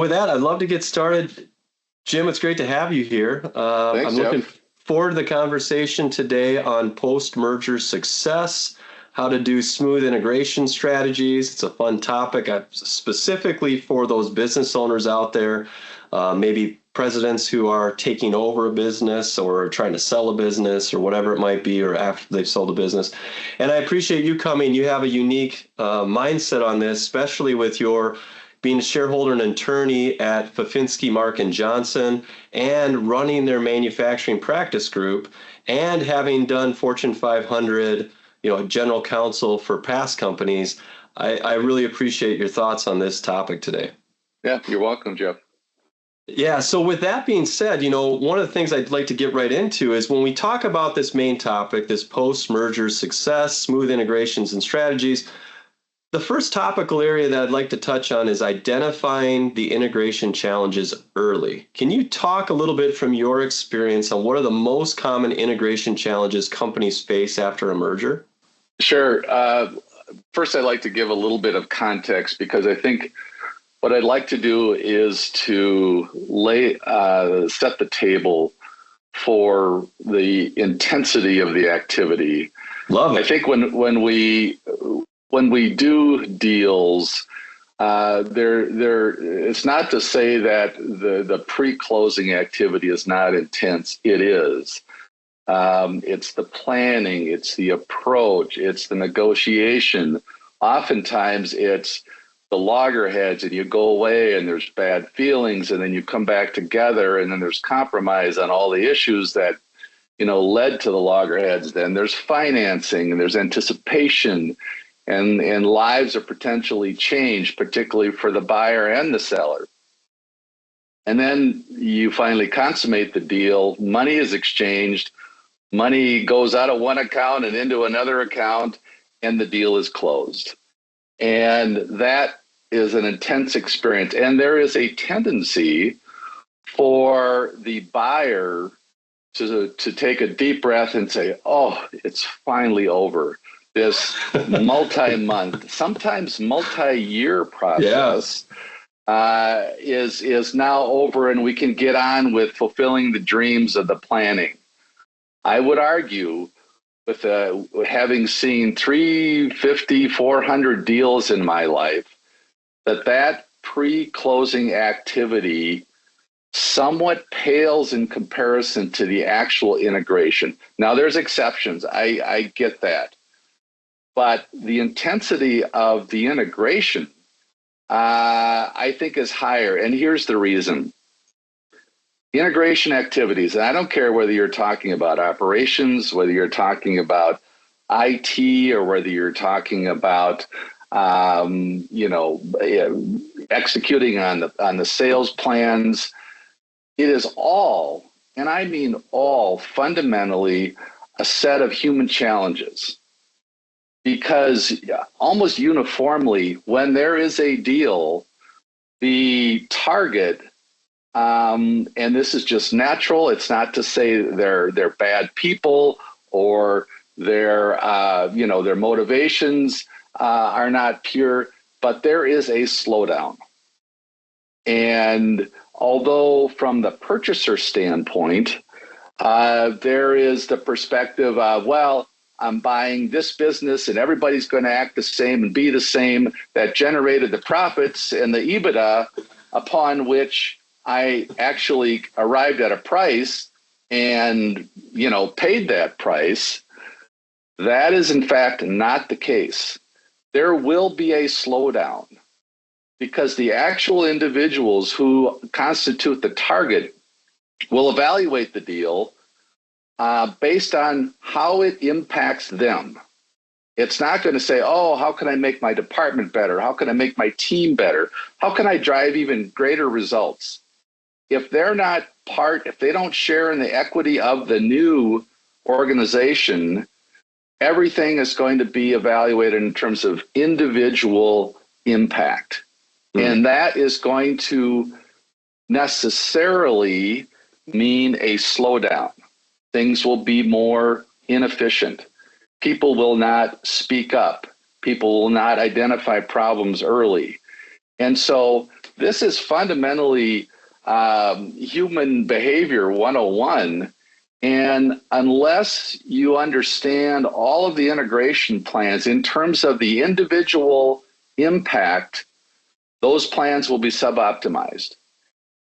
with that, I'd love to get started. Jim, it's great to have you here. Thanks, I'm Jeff. looking forward to the conversation today on post-merger success, how to do smooth integration strategies. It's a fun topic specifically for those business owners out there, maybe presidents who are taking over a business or trying to sell a business or whatever it might be, or after they've sold a business. And I appreciate you coming. You have a unique mindset on this, especially with your being a shareholder and attorney at Fafinski, Mark and Johnson, and running their manufacturing practice group, and having done Fortune 500, general counsel for past companies. I really appreciate your thoughts on this topic today. Yeah, you're welcome, Jeff. Yeah, so with that being said, one of the things I'd like to get right into is when we talk about this main topic, this post-merger success, smooth integrations and strategies, the first topical area that I'd like to touch on is identifying the integration challenges early. Can you talk a little bit from your experience on what are the most common integration challenges companies face after a merger? Sure. First, I'd like to give a little bit of context, because I think what I'd like to do is to set the table for the intensity of the activity. Love it. I think when we do deals, it's not to say that the pre-closing activity is not intense. It is. It's the planning, it's the approach, it's the negotiation. Oftentimes it's the loggerheads, and you go away and there's bad feelings, and then you come back together, and then there's compromise on all the issues that led to the loggerheads. Then there's financing, and there's anticipation. And lives are potentially changed, particularly for the buyer and the seller. And then you finally consummate the deal. Money is exchanged. Money goes out of one account and into another account, and the deal is closed. And that is an intense experience. And there is a tendency for the buyer to take a deep breath and say, oh, it's finally over. This multi-month, sometimes multi-year process is now over, and we can get on with fulfilling the dreams of the planning. I would argue, with having seen 350, 400 deals in my life, that pre-closing activity somewhat pales in comparison to the actual integration. Now, there's exceptions. I get that. But the intensity of the integration, I think, is higher. And here's the reason. Integration activities, and I don't care whether you're talking about operations, whether you're talking about IT, or whether you're talking about executing on the sales plans. It is all, and I mean all, fundamentally a set of human challenges. Because almost uniformly, when there is a deal, the target, and this is just natural, it's not to say they're bad people, or their motivations are not pure, but there is a slowdown. And although from the purchaser standpoint, there is the perspective of, well, I'm buying this business and everybody's going to act the same and be the same, that generated the profits and the EBITDA upon which I actually arrived at a price and, paid that price. That is, in fact, not the case. There will be a slowdown, because the actual individuals who constitute the target will evaluate the deal based on how it impacts them. It's not going to say, oh, how can I make my department better? How can I make my team better? How can I drive even greater results? If they're not if they don't share in the equity of the new organization, everything is going to be evaluated in terms of individual impact. And that is going to necessarily mean a slowdown. Things will be more inefficient. People will not speak up. People will not identify problems early. And so this is fundamentally human behavior 101. And unless you understand all of the integration plans in terms of the individual impact, those plans will be suboptimized.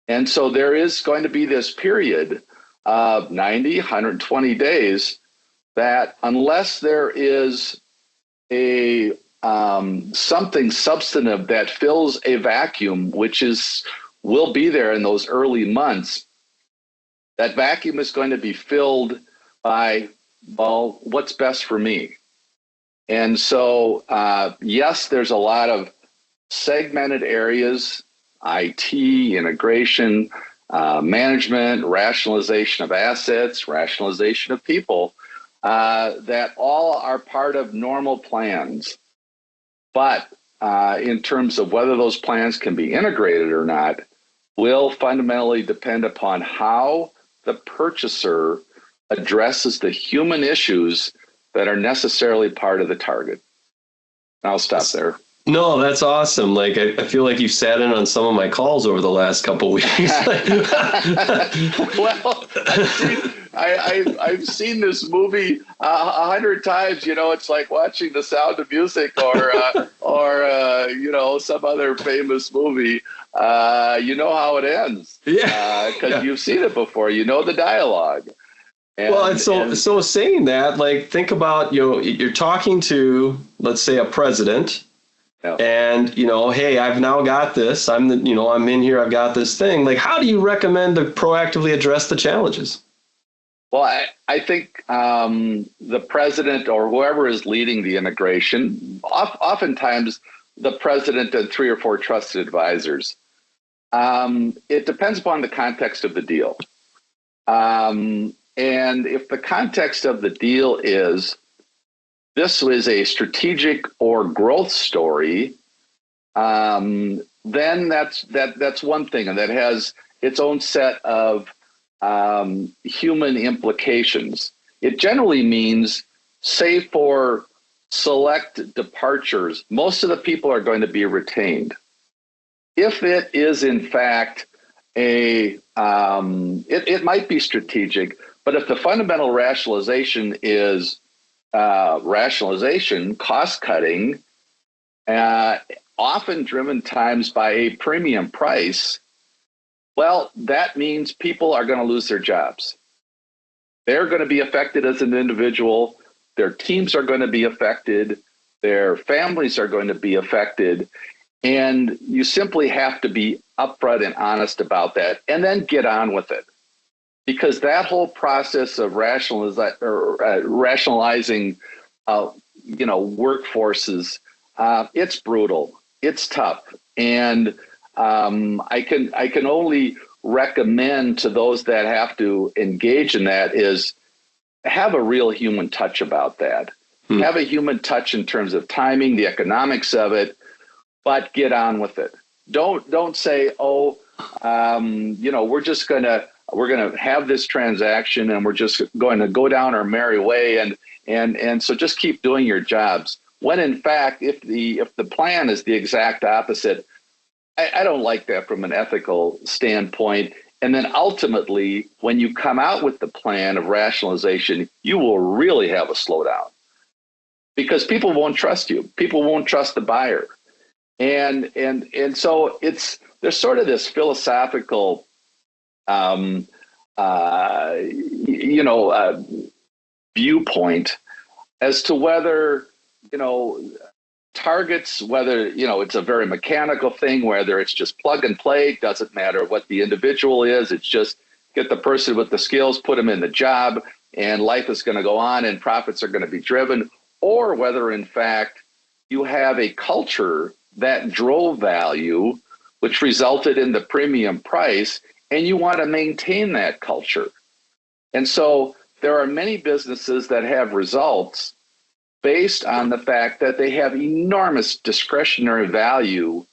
And so there is going to be this period of 90, 120 days that unless there is a something substantive that fills a vacuum, which will be there in those early months, that vacuum is going to be filled by, well, what's best for me? And so, yes, there's a lot of segmented areas, IT, integration, management, rationalization of assets, rationalization of people, that all are part of normal plans. But in terms of whether those plans can be integrated or not, will fundamentally depend upon how the purchaser addresses the human issues that are necessarily part of the target. I'll stop there. No, that's awesome. Like, I feel like you've sat in on some of my calls over the last couple of weeks. Well, I've seen this movie 100 times. You know, it's like watching The Sound of Music or you know, some other famous movie. You know how it ends. Yeah. Because you've seen it before. You know the dialogue. And so saying that, like, think about, you know, you're talking to, let's say, a president. And, you know, hey, I've now got this. I'm in here. I've got this thing. Like, how do you recommend to proactively address the challenges? Well, I think the president or whoever is leading the integration, oftentimes the president and 3 or 4 trusted advisors. It depends upon the context of the deal. And if the context of the deal is this was a strategic or growth story, then that's one thing, and that has its own set of human implications. It generally means, say, for select departures, most of the people are going to be retained. If it is in fact it might be strategic, but if the fundamental rationalization is rationalization, cost cutting, often driven times by a premium price, well, that means people are going to lose their jobs. They're going to be affected as an individual. Their teams are going to be affected. Their families are going to be affected. And you simply have to be upfront and honest about that and then get on with it. Because that whole process of rationalizing, workforces, it's brutal, it's tough, and I can only recommend to those that have to engage in that is have a real human touch about that. Have a human touch in terms of timing, the economics of it, but get on with it. Don't say, we're going to have this transaction and we're just going to go down our merry way. And so just keep doing your jobs. When in fact, if the plan is the exact opposite, I don't like that from an ethical standpoint. And then ultimately, when you come out with the plan of rationalization, you will really have a slowdown because people won't trust you. People won't trust the buyer. And so there's sort of this philosophical viewpoint as to whether, targets, whether, it's a very mechanical thing, whether it's just plug and play, doesn't matter what the individual is. It's just get the person with the skills, put them in the job, and life is going to go on and profits are going to be driven, or whether in fact you have a culture that drove value, which resulted in the premium price, and you want to maintain that culture. And so there are many businesses that have results based on the fact that they have enormous discretionary value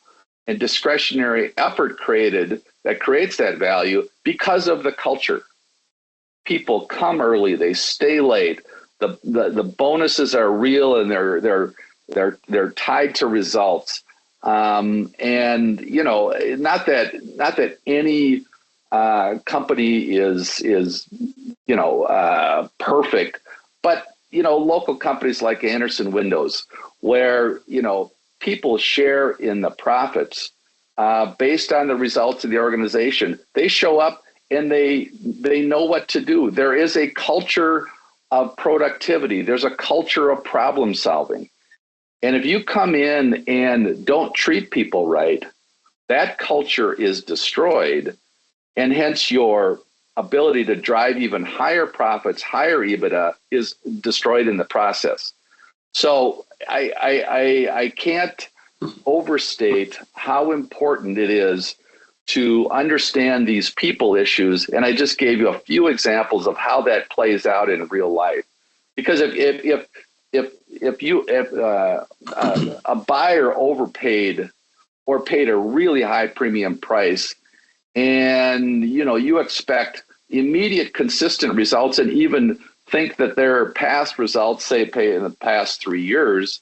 and discretionary effort created that creates that value because of the culture. People come early, they stay late. The bonuses are real and they're tied to results. And not that any company is perfect, but local companies like Anderson Windows, where people share in the profits based on the results of the organization. They show up and they know what to do. There is a culture of productivity. There's a culture of problem solving. And if you come in and don't treat people right, that culture is destroyed. And hence your ability to drive even higher profits, higher EBITDA is destroyed in the process. So I can't overstate how important it is to understand these people issues. And I just gave you a few examples of how that plays out in real life. Because if a buyer overpaid or paid a really high premium price, and you expect immediate consistent results, and even think that their past results, say pay in the past 3 years,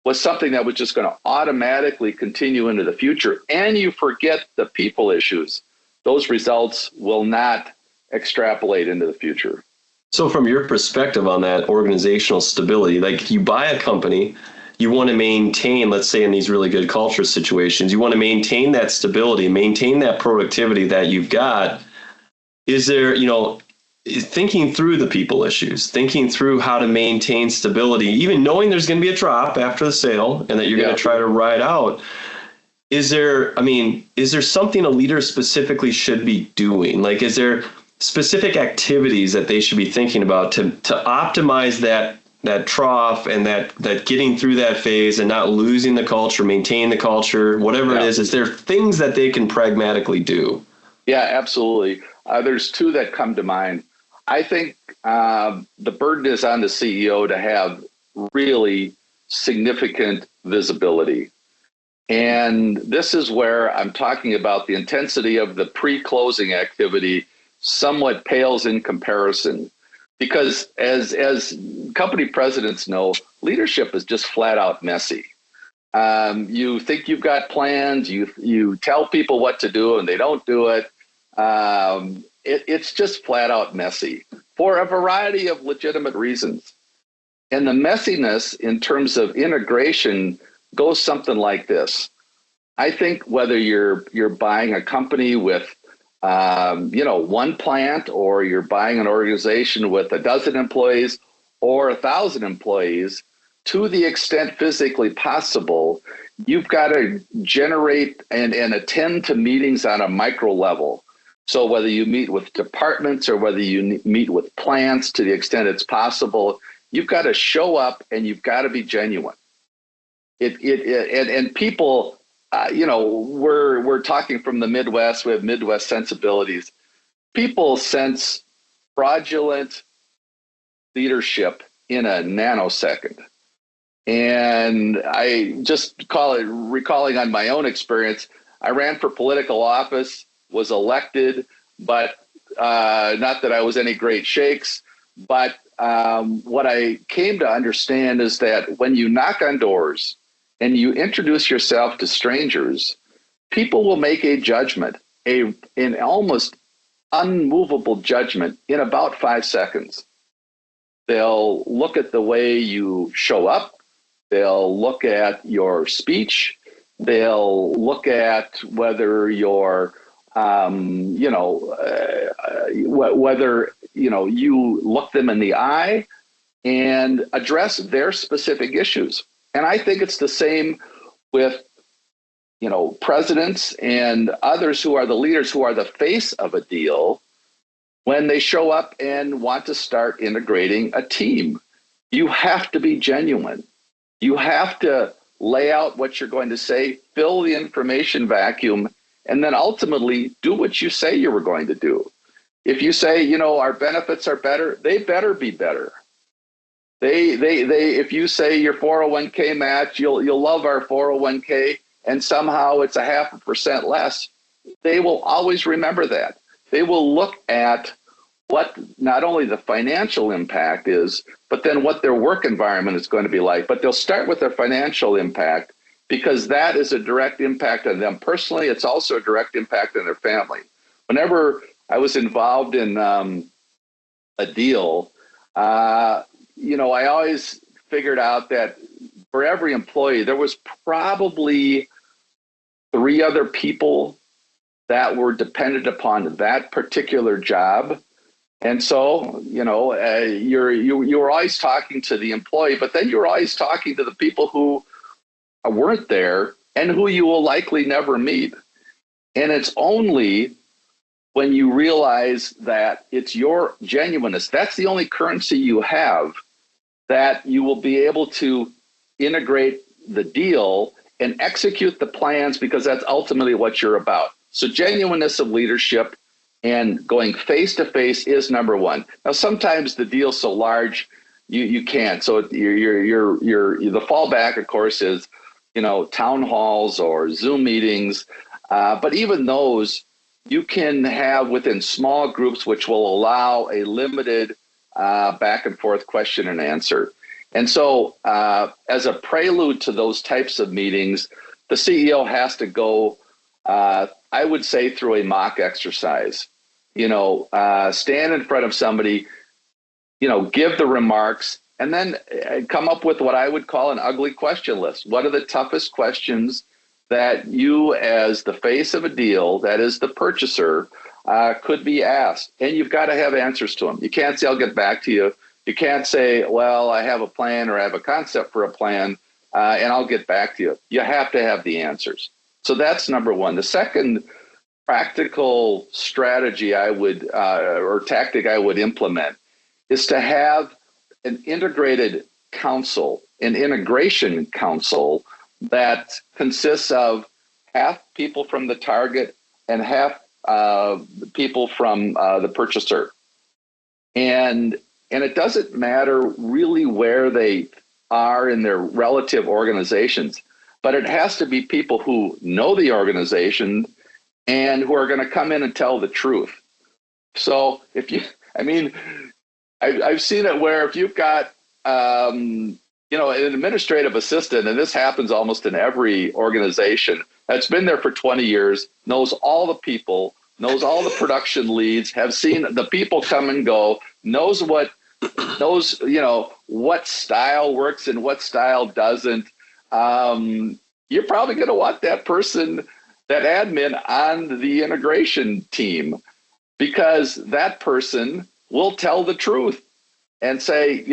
was something that was just going to automatically continue into the future, and you forget the people issues, those results will not extrapolate into the future. So from your perspective on that organizational stability, like you buy a company, you want to maintain, let's say in these really good culture situations, you want to maintain that stability, maintain that productivity that you've got. Is there, thinking through the people issues, thinking through how to maintain stability, even knowing there's going to be a drop after the sale and that you're going to try to ride out. Is there something a leader specifically should be doing? Like, is there specific activities that they should be thinking about to optimize that trough and that getting through that phase and not losing the culture, maintain the culture, whatever it is? Is there things that they can pragmatically do? Yeah, absolutely. There's two that come to mind. I think the burden is on the CEO to have really significant visibility. And this is where I'm talking about the intensity of the pre-closing activity somewhat pales in comparison. Because as company presidents know, leadership is just flat out messy. You think you've got plans, you tell people what to do and they don't do it. It's just flat out messy for a variety of legitimate reasons. And the messiness in terms of integration goes something like this. I think whether you're buying a company with one plant, or you're buying an organization with 12 employees or 1,000 employees, to the extent physically possible, you've got to generate and attend to meetings on a micro level. So whether you meet with departments or whether you meet with plants, to the extent it's possible, you've got to show up and you've got to be genuine. And people, we're talking from the Midwest. We have Midwest sensibilities. People sense fraudulent leadership in a nanosecond. And I just recalling on my own experience, I ran for political office, was elected, but not that I was any great shakes. But what I came to understand is that when you knock on doors and you introduce yourself to strangers, people will make a judgment, an almost unmovable judgment in about 5 seconds. They'll look at the way you show up. They'll look at your speech. They'll look at whether you're, whether you look them in the eye and address their specific issues. And I think it's the same with, presidents and others who are the leaders, who are the face of a deal, when they show up and want to start integrating a team. You have to be genuine. You have to lay out what you're going to say, fill the information vacuum, and then ultimately do what you say you were going to do. If you say, our benefits are better, they better be better. If you say your 401k match, you'll love our 401k, and somehow it's 0.5% less, they will always remember that. They will look at what not only the financial impact is, but then what their work environment is going to be like. But they'll start with their financial impact, because that is a direct impact on them personally. It's also a direct impact on their family. Whenever I was involved in a deal, I always figured out that for every employee, there was probably 3 other people that were dependent upon that particular job. And so, you were always talking to the employee, but then you were always talking to the people who weren't there and who you will likely never meet. And it's only when you realize that it's your genuineness, that's the only currency you have, that you will be able to integrate the deal and execute the plans, because that's ultimately what you're about. So genuineness of leadership and going face to face is number one. Now, sometimes the deal's so large you can't. So the fallback, of course, is town halls or Zoom meetings. But even those you can have within small groups, which will allow a limited back and forth question and answer. And so as a prelude to those types of meetings, the CEO has to go, I would say, through a mock exercise. Stand in front of somebody, give the remarks, and then come up with what I would call an ugly question list. What are the toughest questions that you, as the face of a deal, that is the purchaser, could be asked? And you've got to have answers to them. You can't say, I'll get back to you. You can't say, well, I have a plan or I have a concept for a plan, and I'll get back to you. You have to have the answers. So that's number one. The second practical strategy or tactic I would implement is to have an integrated council, an integration council that consists of half people from the target and half people from the purchaser. And it doesn't matter really where they are in their relative organizations, but it has to be people who know the organization and who are going to come in and tell the truth. So I've seen it where if you've got, an administrative assistant, and this happens almost in every organization that's been there for 20 years, knows all the people, knows all the production leads, have seen the people come and go, knows what style works and what style doesn't. You're probably going to want that person, that admin, on the integration team, because that person will tell the truth and say,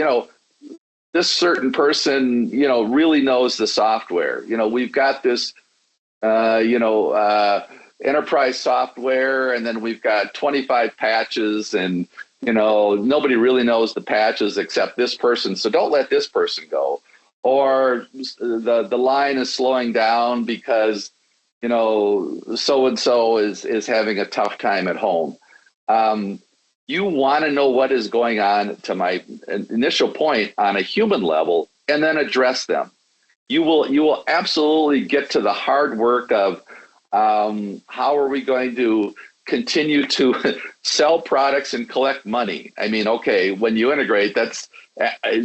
this certain person, really knows the software. We've got this, enterprise software, and then we've got 25 patches, and, nobody really knows the patches except this person. So don't let this person go. Or the line is slowing down because, so-and-so is having a tough time at home. You want to know what is going on, to my initial point, on a human level, and then address them. You will absolutely get to the hard work of how are we going to continue to sell products and collect money. Okay, when you integrate, that's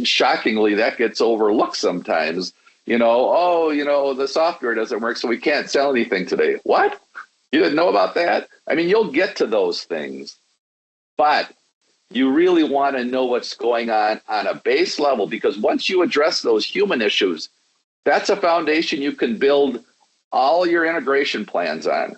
shockingly, that gets overlooked sometimes. The software doesn't work, so we can't sell anything today. What? You didn't know about that? You'll get to those things. But you really want to know what's going on a base level, because once you address those human issues, that's a foundation you can build all your integration plans on.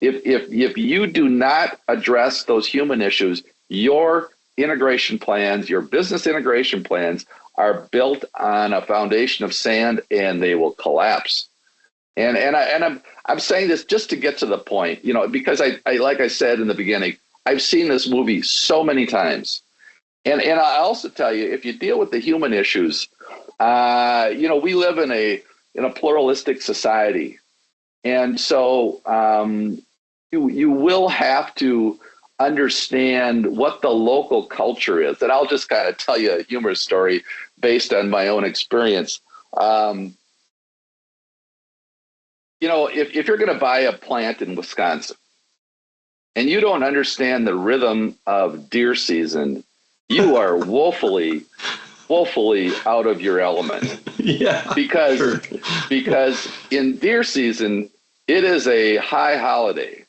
If you do not address those human issues, your integration plans, your business integration plans, are built on a foundation of sand, and they will collapse. And I'm saying this just to get to the point, because I like I said in the beginning, I've seen this movie so many times. And I also tell you, if you deal with the human issues, we live in a pluralistic society. And so you will have to understand what the local culture is. And I'll just kind of tell you a humorous story based on my own experience. If you're going to buy a plant in Wisconsin, and you don't understand the rhythm of deer season, you are woefully woefully out of your element. Yeah, because sure. because in deer season it is a high holiday.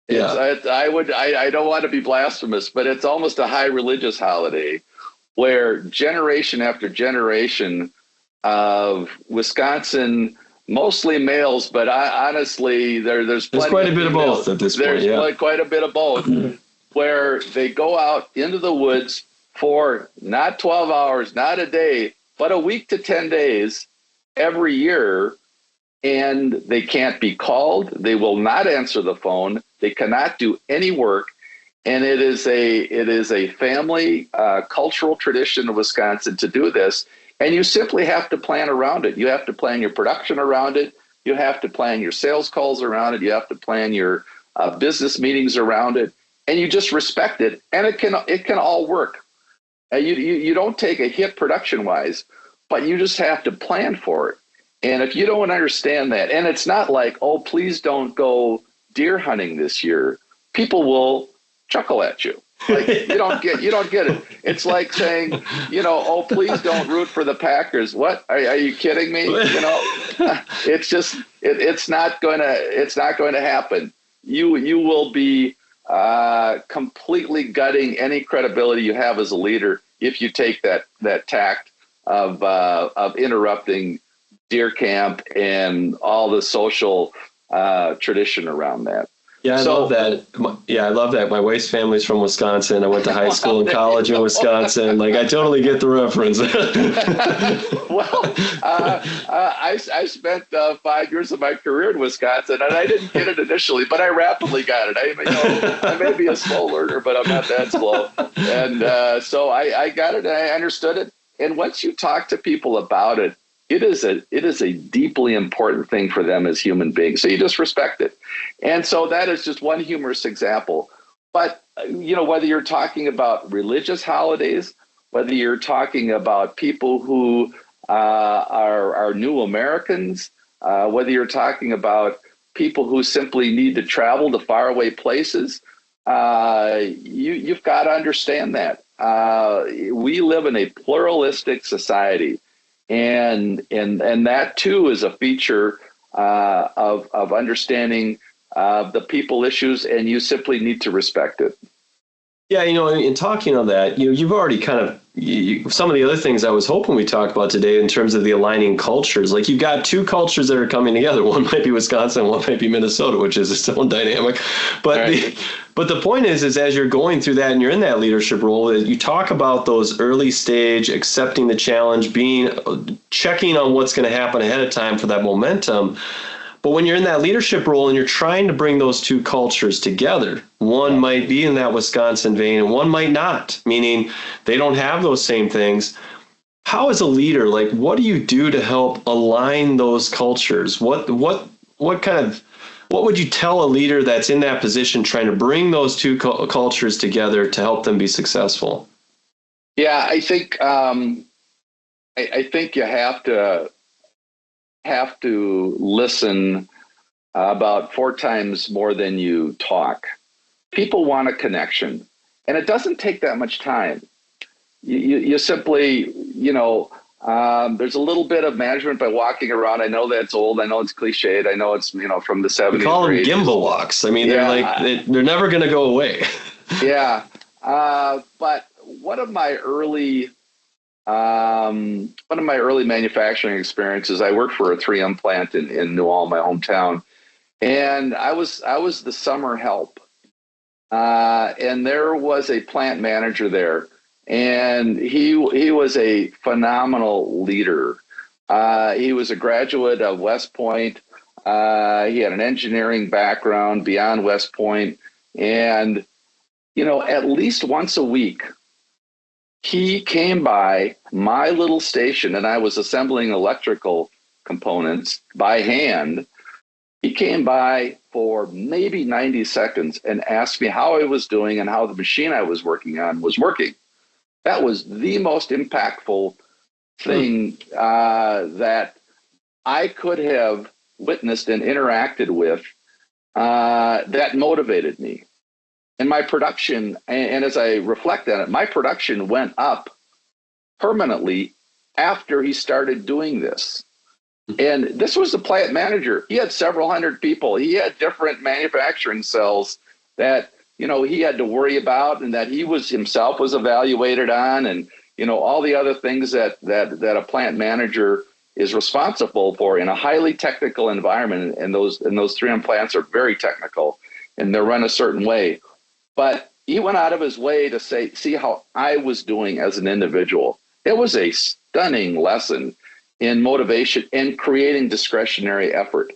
Yeah. I don't want to be blasphemous, but it's almost a high religious holiday where generation after generation of Wisconsin, mostly males, but honestly, there's There's plenty quite a of bit of females. both at this point. There's Yeah. quite a bit of both, where they go out into the woods for not 12 hours, not a day, but a week to 10 days every year, and they can't be called. They will not answer the phone. They cannot do any work. And it is a family cultural tradition of Wisconsin to do this. And you simply have to plan around it. You have to plan your production around it. You have to plan your sales calls around it. You have to plan your business meetings around it. And you just respect it. And it can all work. You don't take a hit production wise, but you just have to plan for it. And if you don't understand that, and it's not like, oh, please don't go deer hunting this year, people will chuckle at you. Like you don't get it. It's like saying, oh, please don't root for the Packers. What? Are you kidding me? It's just it's not going to happen. You will be completely gutting any credibility you have as a leader if you take that tact of interrupting deer camp and all the social tradition around that. Yeah, I love that. Yeah, I love that. My wife's family's from Wisconsin. I went to high school and college in Wisconsin. Like, I totally get the reference. Well, I spent 5 years of my career in Wisconsin, and I didn't get it initially, but I rapidly got it. I may be a slow learner, but I'm not that slow. And so I got it, and I understood it. And once you talk to people about it, it is a deeply important thing for them as human beings. So you just respect it. And so that is just one humorous example. But, whether you're talking about religious holidays, whether you're talking about people who are new Americans, whether you're talking about people who simply need to travel to faraway places, you've got to understand that. We live in a pluralistic society. And that too is a feature of understanding the people issues, and you simply need to respect it. Yeah, in talking on that, you've already kind of some of the other things I was hoping we talked about today in terms of the aligning cultures. Like you've got two cultures that are coming together. One might be Wisconsin, one might be Minnesota, which is its own dynamic. But right. But the point is as you're going through that and you're in that leadership role, you talk about those early stage, accepting the challenge, checking on what's going to happen ahead of time for that momentum. But when you're in that leadership role and you're trying to bring those two cultures together, one might be in that Wisconsin vein and one might not, meaning they don't have those same things. How, as a leader, like what do you do to help align those cultures? What would you tell a leader that's in that position trying to bring those two cultures together to help them be successful? Yeah, I think you have to listen about 4 times more than you talk. People want a connection, and it doesn't take that much time. You simply, there's a little bit of management by walking around. I know that's old. I know it's cliched. I know it's, from the 70s. We call them gimbal walks. I mean, they're never going to go away. Yeah. But one of my early manufacturing experiences, I worked for a 3M plant in New Ulm, my hometown, and I was the summer help. And there was a plant manager there, and he was a phenomenal leader. He was a graduate of West Point. He had an engineering background beyond West Point, and at least once a week, he came by my little station, and I was assembling electrical components by hand. He came by for maybe 90 seconds and asked me how I was doing and how the machine I was working on was working. That was the most impactful thing that I could have witnessed and interacted with that motivated me. And my production, and as I reflect on it, my production went up permanently after he started doing this. And this was the plant manager. He had several hundred people. He had different manufacturing cells that, he had to worry about, and that he was himself was evaluated on, and, all the other things that a plant manager is responsible for in a highly technical environment. And those 3M plants are very technical, and they're run a certain way. But he went out of his way to see how I was doing as an individual. It was a stunning lesson in motivation and creating discretionary effort.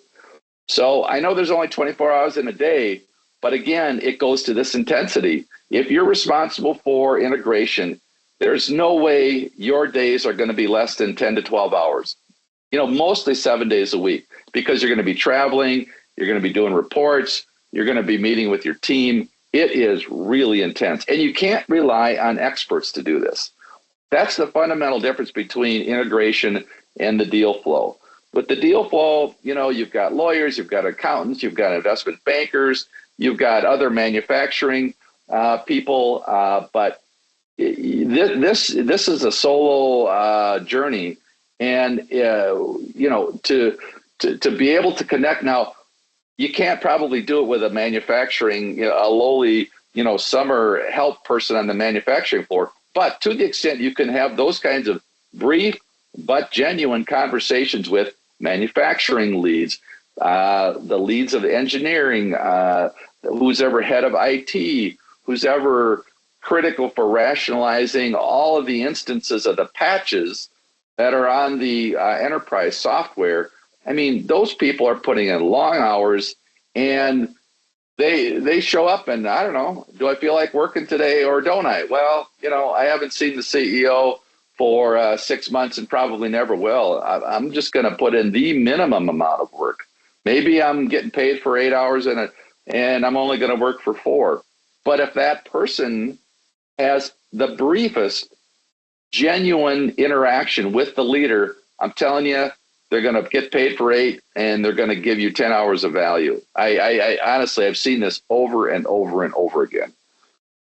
So I know there's only 24 hours in a day, but again, it goes to this intensity. If you're responsible for integration, there's no way your days are going to be less than 10 to 12 hours, mostly 7 days a week, because you're going to be traveling, you're going to be doing reports, you're going to be meeting with your team. It is really intense, and you can't rely on experts to do this. That's the fundamental difference between integration and the deal flow. With the deal flow, you've got lawyers, you've got accountants, you've got investment bankers, you've got other manufacturing people, but this is a solo journey, and to be able to connect now. You can't probably do it with a manufacturing, a lowly, summer help person on the manufacturing floor. But to the extent you can have those kinds of brief but genuine conversations with manufacturing leads, the leads of engineering, who's ever head of IT, who's ever critical for rationalizing all of the instances of the patches that are on the enterprise software. I mean, those people are putting in long hours, and they show up, and I don't know, do I feel like working today or don't I? Well, I haven't seen the CEO for 6 months and probably never will. I'm just going to put in the minimum amount of work. Maybe I'm getting paid for 8 hours and I'm only going to work for 4. But if that person has the briefest, genuine interaction with the leader, I'm telling you, they're going to get paid for 8, and they're going to give you 10 hours of value. I honestly, I've seen this over and over and over again.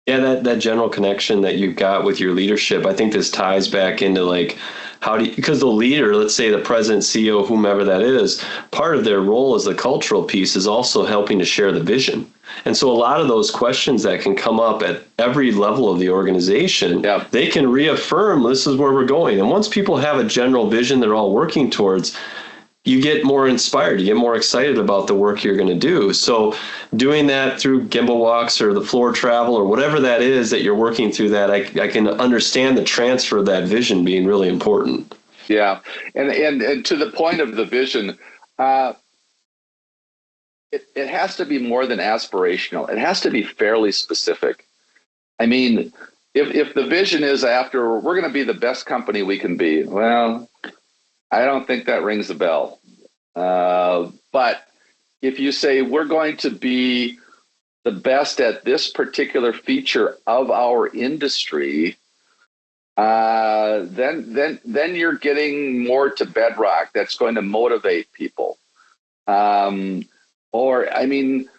Yeah, that general connection that you've got with your leadership, I think this ties back into because the leader, let's say the president, CEO, whomever that is, part of their role as the cultural piece is also helping to share the vision. And so a lot of those questions that can come up at every level of the organization, They can reaffirm this is where we're going. And once people have a general vision they're all working towards, you get more inspired, you get more excited about the work you're going to do. So doing that through gimbal walks or the floor travel or whatever that is that you're working through, that I can understand the transfer of that vision being really important. Yeah. And to the point of the vision, it has to be more than aspirational. It has to be fairly specific. I mean, if the vision is we're going to be the best company we can be, well, I don't think that rings a bell. But if you say we're going to be the best at this particular feature of our industry, then you're getting more to bedrock. That's going to motivate people. Or I mean,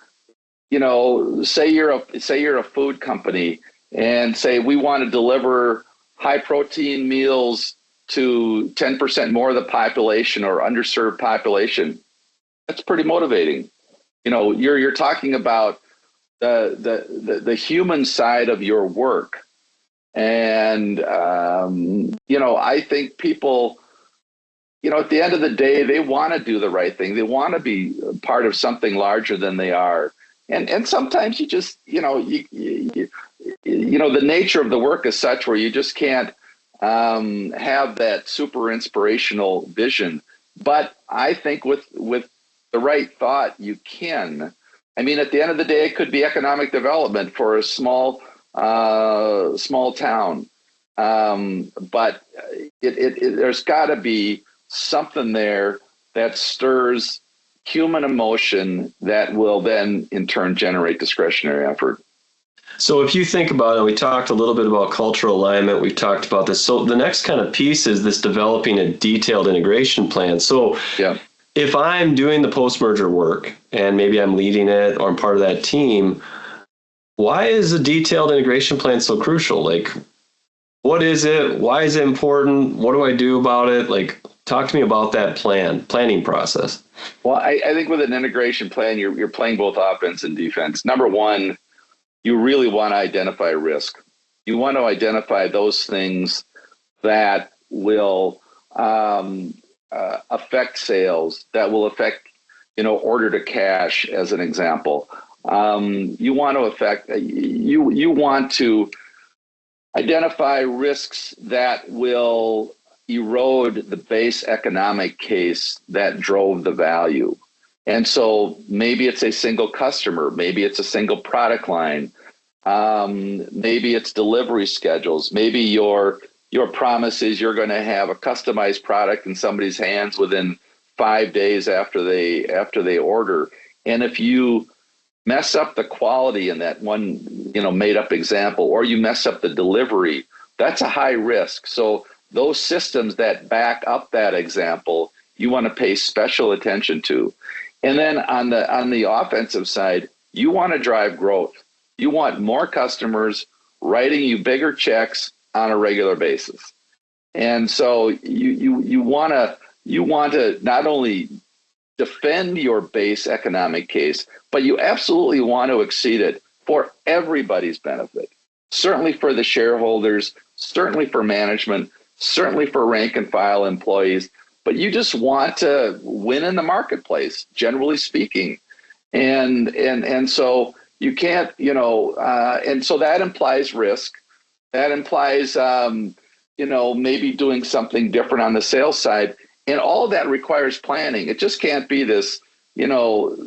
say you're a food company and say we want to deliver high protein meals to 10% more of the population or underserved population. That's pretty motivating. You're talking about the human side of your work. And, I think people, at the end of the day, they want to do the right thing. They want to be part of something larger than they are. And sometimes you just, the nature of the work is such where you just can't have that super inspirational vision. But I think with the right thought, you can. I mean, at the end of the day, it could be economic development for a small town. But there's got to be something there that stirs human emotion that will then in turn generate discretionary effort. So if you think about it, we talked a little bit about cultural alignment. We've talked about this. So the next kind of piece is this developing a detailed integration plan. So if I'm doing the post-merger work and maybe I'm leading it or I'm part of that team, why is a detailed integration plan so crucial? What is it? Why is it important? What do I do about it? Like, talk to me about that planning process. Well, I think with an integration plan, you're playing both offense and defense. Number one, you really want to identify risk. You want to identify those things that will affect sales, that will affect, order to cash, as an example. You want to identify risks that will erode the base economic case that drove the value. And so maybe it's a single customer, maybe it's a single product line, maybe it's delivery schedules, maybe your promise is you're going to have a customized product in somebody's hands within 5 days after they order. And if you mess up the quality in that one, made up example, or you mess up the delivery, that's a high risk. So those systems that back up that example, you want to pay special attention to. And then on the offensive side, you want to drive growth. You want more customers writing you bigger checks on a regular basis. And so you want to not only defend your base economic case, but you absolutely want to exceed it for everybody's benefit. Certainly for the shareholders, certainly for management, certainly for rank and file employees, but you just want to win in the marketplace, generally speaking. And so you can't, and so that implies risk. That implies, maybe doing something different on the sales side. And all of that requires planning. It just can't be this,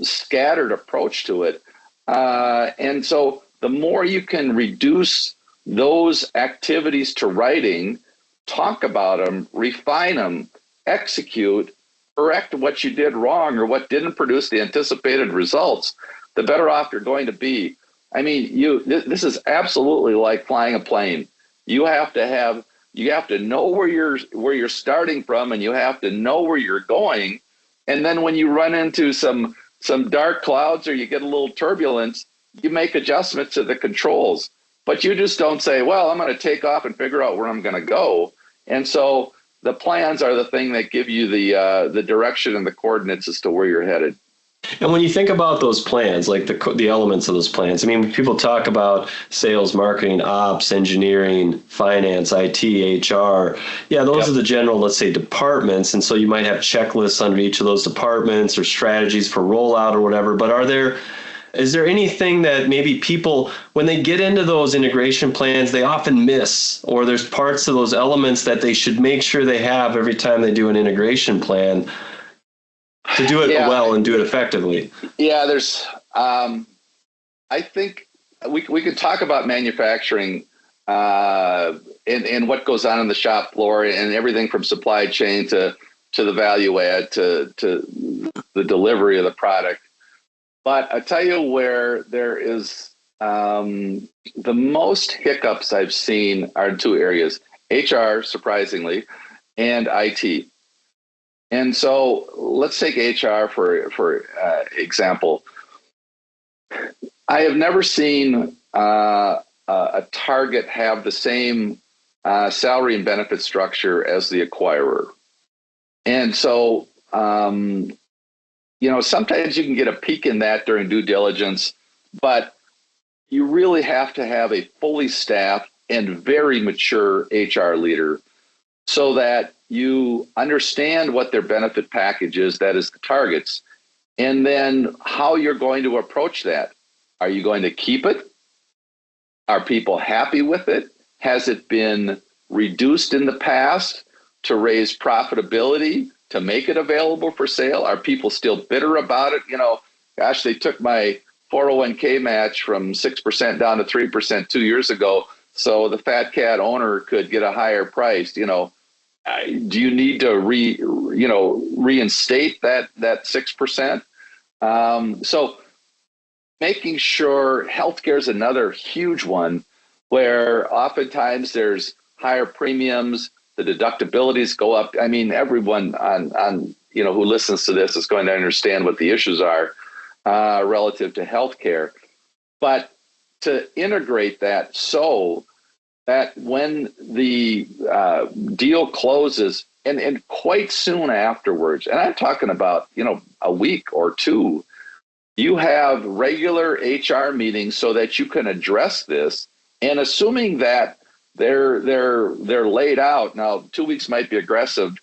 scattered approach to it. And so the more you can reduce those activities to writing, talk about them, refine them, execute, correct what you did wrong or what didn't produce the anticipated results, the better off you're going to be. I mean, this is absolutely like flying a plane. You have to know where you're starting from, and you have to know where you're going. And then when you run into some dark clouds or you get a little turbulence, you make adjustments to the controls. But you just don't say, well, I'm going to take off and figure out where I'm going to go. And so the plans are the thing that give you the direction and the coordinates as to where you're headed. And when you think about those plans, like the elements of those plans, I mean, people talk about sales, marketing, ops, engineering, finance, IT, HR. Yeah, those are the general, let's say, departments. And so you might have checklists under each of those departments or strategies for rollout or whatever. But is there anything that maybe people, when they get into those integration plans, they often miss, or there's parts of those elements that they should make sure they have every time they do an integration plan to do it well and do it effectively? Yeah, there's, I think we could talk about manufacturing and what goes on the shop floor and everything from supply chain to the value add to the delivery of the product. But I tell you where there is the most hiccups I've seen are in two areas: HR, surprisingly, and IT. And so let's take HR for example. I have never seen a target have the same salary and benefit structure as the acquirer. And so, sometimes you can get a peek in that during due diligence, but you really have to have a fully staffed and very mature HR leader so that you understand what their benefit package is, that is the targets, and then how you're going to approach that. Are you going to keep it? Are people happy with it? Has it been reduced in the past to raise profitability, to make it available for sale? Are people still bitter about it? Gosh, they took my 401k match from 6% down to 3% 2 years ago, so the fat cat owner could get a higher price. Do you need to reinstate that 6%? So making sure healthcare is another huge one where oftentimes there's higher premiums, the deductibilities go up. I mean, everyone on who listens to this is going to understand what the issues are relative to healthcare. But to integrate that so that when the deal closes, and quite soon afterwards, and I'm talking about, a week or two, you have regular HR meetings so that you can address this. And assuming that they're laid out now, 2 weeks might be aggressive,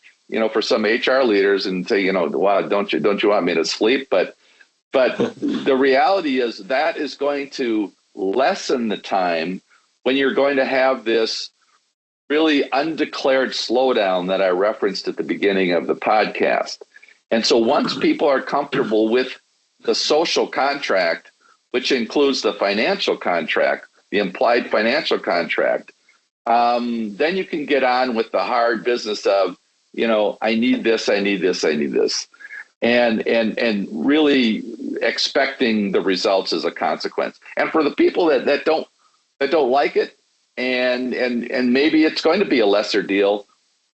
for some HR leaders, and say, wow, don't you want me to sleep? But the reality is that is going to lessen the time when you're going to have this really undeclared slowdown that I referenced at the beginning of the podcast. And so once people are comfortable with the social contract, which includes the financial contract, the implied financial contract, then you can get on with the hard business of, I need this, I need this, I need this. And really expecting the results as a consequence. And for the people that don't like it, and maybe it's going to be a lesser deal,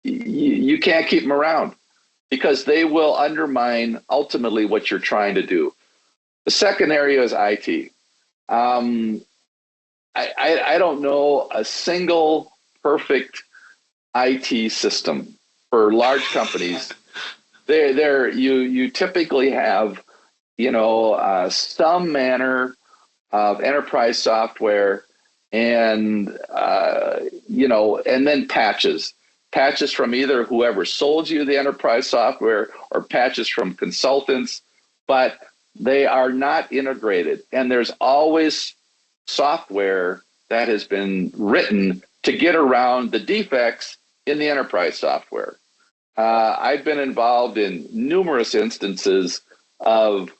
you can't keep them around because they will undermine ultimately what you're trying to do. The second area is IT. I don't know a single perfect IT system for large companies. You typically have, some manner of enterprise software and, and then patches from either whoever sold you the enterprise software or patches from consultants, but they are not integrated. And there's always software that has been written to get around the defects in the enterprise software. I've been involved in numerous instances of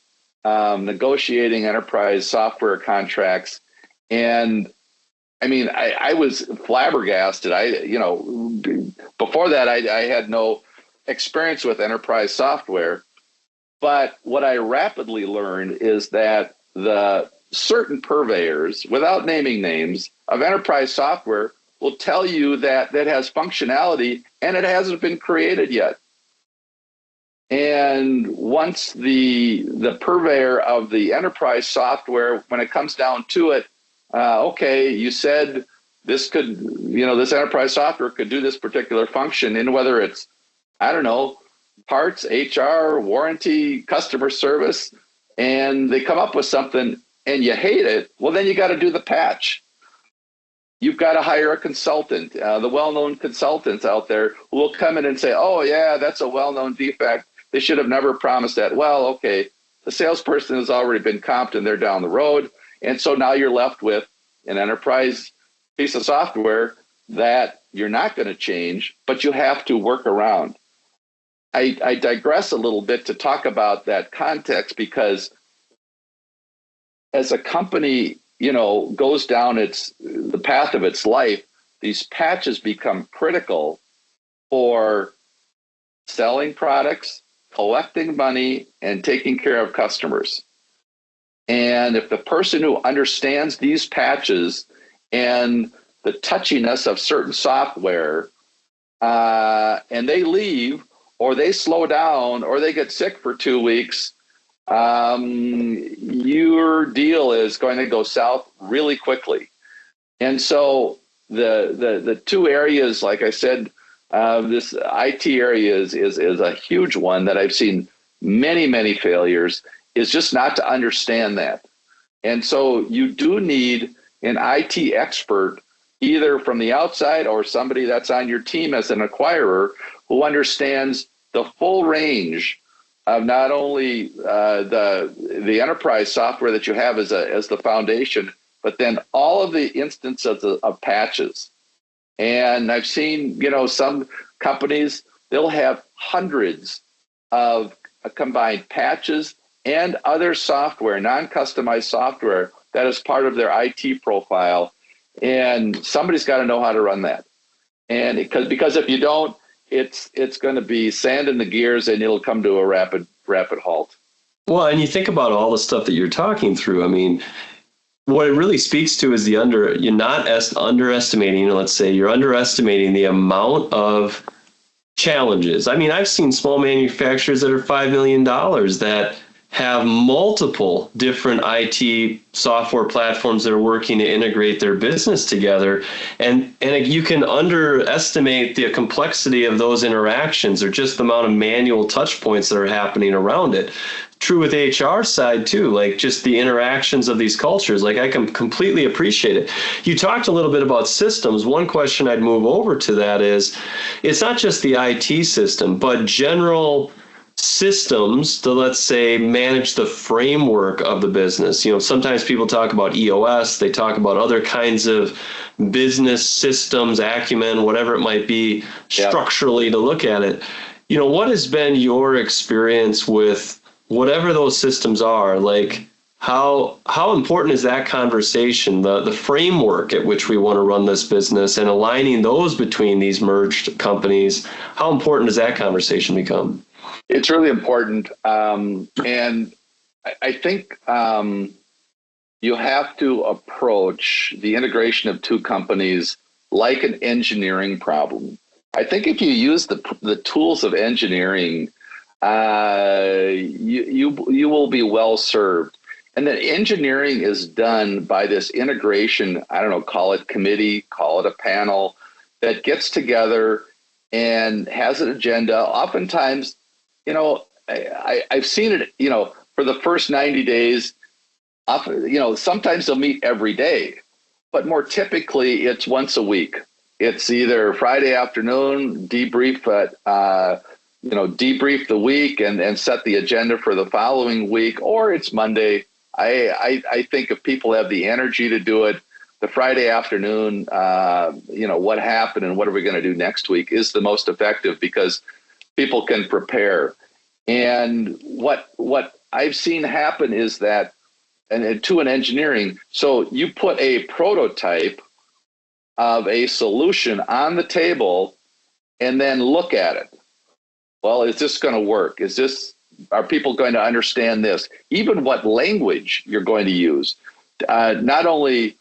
negotiating enterprise software contracts. And I mean, I was flabbergasted. Before that, I had no experience with enterprise software. But what I rapidly learned is that the certain purveyors, without naming names, of enterprise software will tell you that has functionality and it hasn't been created yet. And once the purveyor of the enterprise software, when it comes down to it, okay, you said this could, this enterprise software could do this particular function, and whether it's, I don't know, parts, HR, warranty, customer service, and they come up with something and you hate it, well, then you got to do the patch. You've got to hire a consultant, the well-known consultants out there who will come in and say, oh, yeah, that's a well-known defect. They should have never promised that. Well, okay, the salesperson has already been comped and they're down the road. And so now you're left with an enterprise piece of software that you're not going to change, but you have to work around. I digress a little bit to talk about that context because as a company, goes down the path of its life, these patches become critical for selling products, collecting money, and taking care of customers. And if the person who understands these patches and the touchiness of certain software, and they leave, or they slow down, or they get sick for 2 weeks, your deal is going to go south really quickly. And so the two areas, like I said, this IT area is a huge one that I've seen many, many failures, is just not to understand that. And so you do need an IT expert, either from the outside or somebody that's on your team as an acquirer who understands the full range of not only the enterprise software that you have as the foundation, but then all of the instances of patches. And I've seen, some companies, they'll have hundreds of combined patches and other software, non-customized software that is part of their IT profile. And somebody's got to know how to run that. And because if you don't, it's going to be sand in the gears and it'll come to a rapid halt. Well, and you think about all the stuff that you're talking through. I mean, what it really speaks to is you're not underestimating, let's say you're underestimating the amount of challenges. I mean, I've seen small manufacturers that are $5 million that have multiple different IT software platforms that are working to integrate their business together. And you can underestimate the complexity of those interactions or just the amount of manual touch points that are happening around it. True with HR side too, like just the interactions of these cultures. Like I can completely appreciate it. You talked a little bit about systems. One question I'd move over to that is, it's not just the IT system, but general systems to, let's say, manage the framework of the business. Sometimes people talk about EOS, they talk about other kinds of business systems, acumen, whatever it might be, structurally to look at it. What has been your experience with whatever those systems are? Like, how important is that conversation, the framework at which we want to run this business and aligning those between these merged companies? How important does that conversation become? It's really important. And I think you have to approach the integration of two companies like an engineering problem. I think if you use the tools of engineering, you will be well served. And the engineering is done by this integration, I don't know, call it committee, call it a panel, that gets together and has an agenda. Oftentimes, I've seen it, for the first 90 days, often, sometimes they'll meet every day, but more typically it's once a week. It's either Friday afternoon, debrief the week and set the agenda for the following week, or it's Monday. I think if people have the energy to do it, the Friday afternoon, what happened and what are we going to do next week is the most effective because people can prepare. And what I've seen happen is that, and to an engineering, so you put a prototype of a solution on the table and then look at it. Well, is this going to work? Are people going to understand this? Even what language you're going to use, not only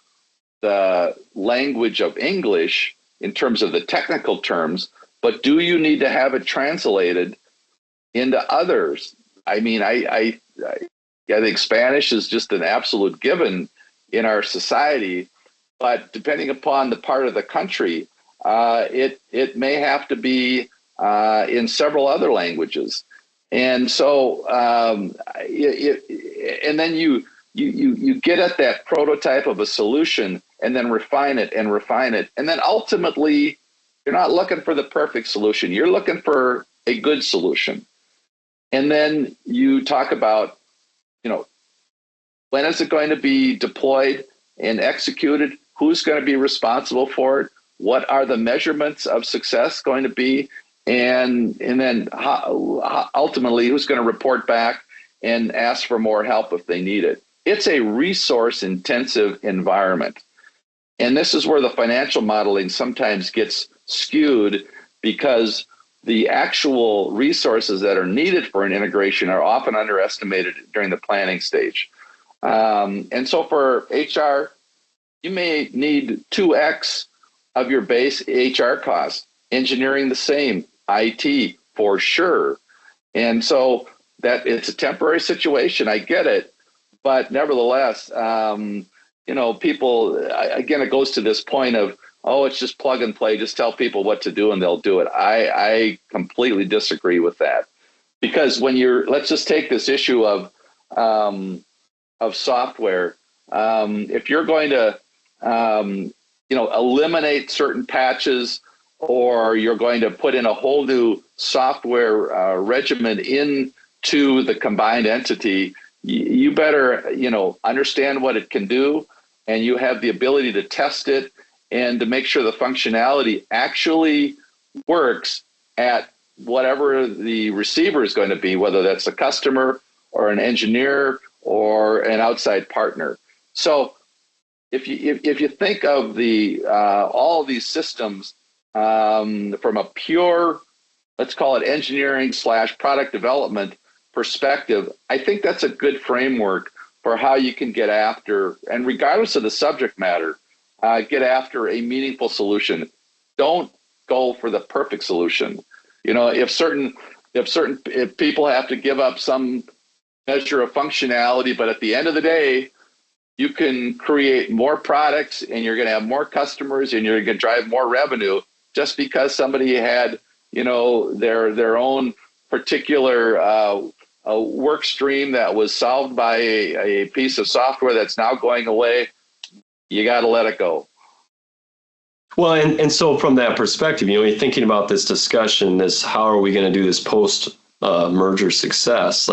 the language of English in terms of the technical terms, but do you need to have it translated into others? I mean, I think Spanish is just an absolute given in our society, but depending upon the part of the country, it may have to be in several other languages. And so, and then you get at that prototype of a solution and then refine it. And then ultimately, you're not looking for the perfect solution. You're looking for a good solution. And then you talk about, when is it going to be deployed and executed? Who's going to be responsible for it? What are the measurements of success going to be? And then ultimately, who's going to report back and ask for more help if they need it? It's a resource-intensive environment. And this is where the financial modeling sometimes gets skewed because the actual resources that are needed for an integration are often underestimated during the planning stage. And so for HR, you may need 2x of your base HR costs. Engineering the same, IT for sure. And so that it's a temporary situation. I get it. But nevertheless, people, again, it goes to this point of, oh, it's just plug and play. Just tell people what to do and they'll do it. I completely disagree with that. Because when let's just take this issue of software. If you're going to, eliminate certain patches, or you're going to put in a whole new software regimen into the combined entity, you better, understand what it can do, and you have the ability to test it and to make sure the functionality actually works at whatever the receiver is going to be, whether that's a customer or an engineer or an outside partner. So if you think of all of these systems from a pure, let's call it engineering / product development perspective, I think that's a good framework for how you can get after, and regardless of the subject matter, get after a meaningful solution. Don't go for the perfect solution. If people have to give up some measure of functionality, but at the end of the day, you can create more products and you're going to have more customers and you're going to drive more revenue just because somebody had, their own particular work stream that was solved by a piece of software that's now going away. You got to let it go. Well, and so from that perspective, you're thinking about this discussion, how are we going to do this post merger success,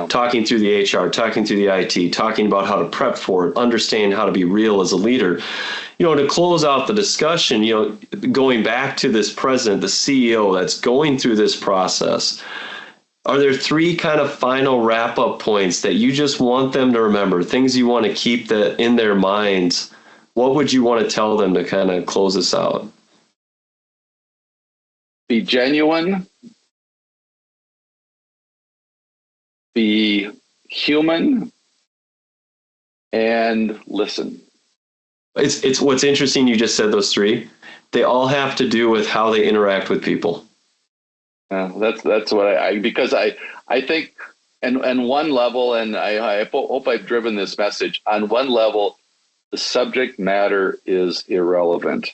talking through the HR, talking through the IT, talking about how to prep for it, understand how to be real as a leader. To close out the discussion, going back to this president, the CEO that's going through this process, are there 3 kind of final wrap-up points that you just want them to remember, things you want to keep in their minds? What would you want to tell them to kind of close this out? Be genuine. Be human. And listen. It's what's interesting. You just said those 3. They all have to do with how they interact with people. That's what because I think, and one level, and I hope I've driven this message. On one level, the subject matter is irrelevant.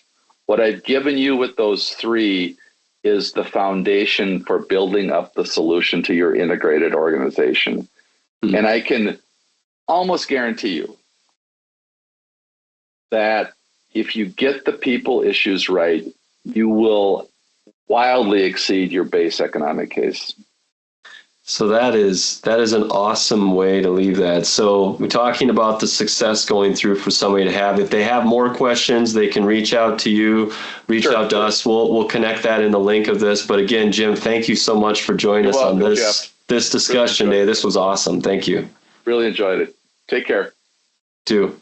What I've given you with those 3 is the foundation for building up the solution to your integrated organization. Mm-hmm. And I can almost guarantee you that if you get the people issues right, you will wildly exceed your base economic case. So that is an awesome way to leave that. So we're talking about the success going through for somebody to have. If they have more questions, they can reach out to you, reach out to us. We'll connect that in the link of this. But again, Jim, thank you so much for joining us on this discussion today. This was awesome. Thank you. Really enjoyed it. Take care. Too.